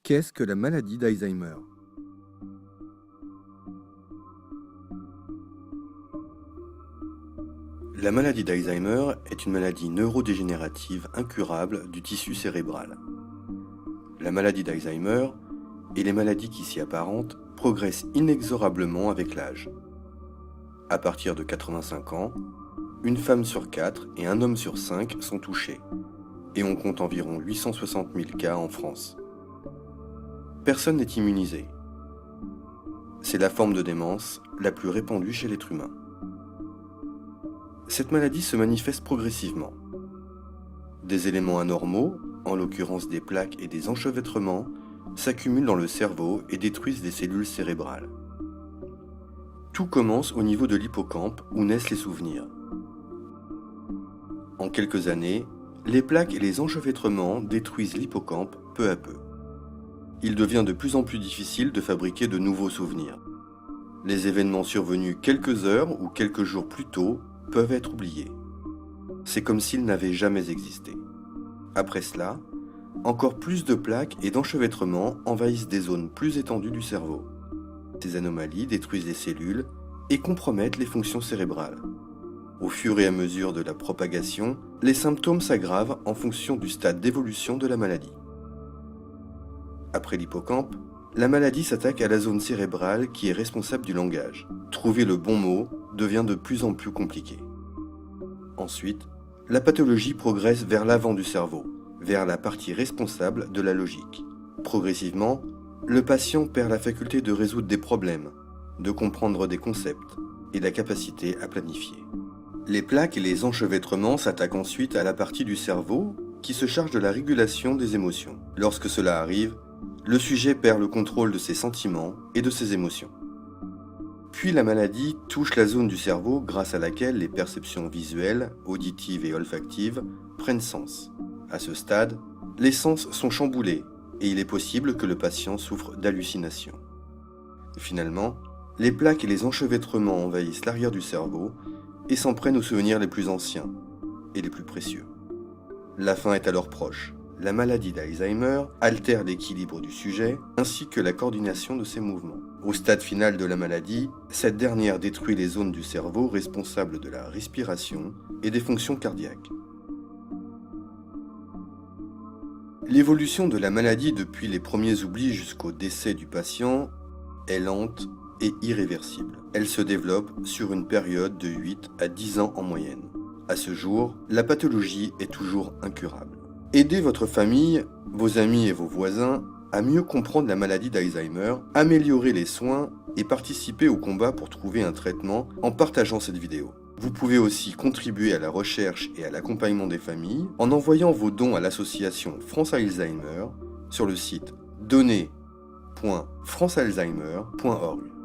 Qu'est-ce que la maladie d'Alzheimer? La maladie d'Alzheimer est une maladie neurodégénérative incurable du tissu cérébral. La maladie d'Alzheimer et les maladies qui s'y apparentent progressent inexorablement avec l'âge. À partir de 85 ans, une femme sur 4 et un homme sur 5 sont touchés, et on compte environ 860 000 cas en France. Personne n'est immunisé. C'est la forme de démence la plus répandue chez l'être humain. Cette maladie se manifeste progressivement. Des éléments anormaux, en l'occurrence des plaques et des enchevêtrements, s'accumulent dans le cerveau et détruisent les cellules cérébrales. Tout commence au niveau de l'hippocampe où naissent les souvenirs. En quelques années, les plaques et les enchevêtrements détruisent l'hippocampe peu à peu. Il devient de plus en plus difficile de fabriquer de nouveaux souvenirs. Les événements survenus quelques heures ou quelques jours plus tôt peuvent être oubliés. C'est comme s'ils n'avaient jamais existé. Après cela, encore plus de plaques et d'enchevêtrements envahissent des zones plus étendues du cerveau. Ces anomalies détruisent les cellules et compromettent les fonctions cérébrales. Au fur et à mesure de la propagation, les symptômes s'aggravent en fonction du stade d'évolution de la maladie. Après l'hippocampe, la maladie s'attaque à la zone cérébrale qui est responsable du langage. Trouver le bon mot devient de plus en plus compliqué. Ensuite, la pathologie progresse vers l'avant du cerveau, vers la partie responsable de la logique. Progressivement, le patient perd la faculté de résoudre des problèmes, de comprendre des concepts et la capacité à planifier. Les plaques et les enchevêtrements s'attaquent ensuite à la partie du cerveau qui se charge de la régulation des émotions. Lorsque cela arrive, le sujet perd le contrôle de ses sentiments et de ses émotions. Puis la maladie touche la zone du cerveau grâce à laquelle les perceptions visuelles, auditives et olfactives prennent sens. À ce stade, les sens sont chamboulés et il est possible que le patient souffre d'hallucinations. Finalement, les plaques et les enchevêtrements envahissent l'arrière du cerveau et s'en prennent aux souvenirs les plus anciens et les plus précieux. La fin est alors proche. La maladie d'Alzheimer altère l'équilibre du sujet ainsi que la coordination de ses mouvements. Au stade final de la maladie, cette dernière détruit les zones du cerveau responsables de la respiration et des fonctions cardiaques. L'évolution de la maladie depuis les premiers oublis jusqu'au décès du patient est lente et irréversible. Elle se développe sur une période de 8 à 10 ans en moyenne. À ce jour, la pathologie est toujours incurable. Aidez votre famille, vos amis et vos voisins à mieux comprendre la maladie d'Alzheimer, améliorer les soins et participer au combat pour trouver un traitement en partageant cette vidéo. Vous pouvez aussi contribuer à la recherche et à l'accompagnement des familles en envoyant vos dons à l'association France Alzheimer sur le site donner.francealzheimer.org.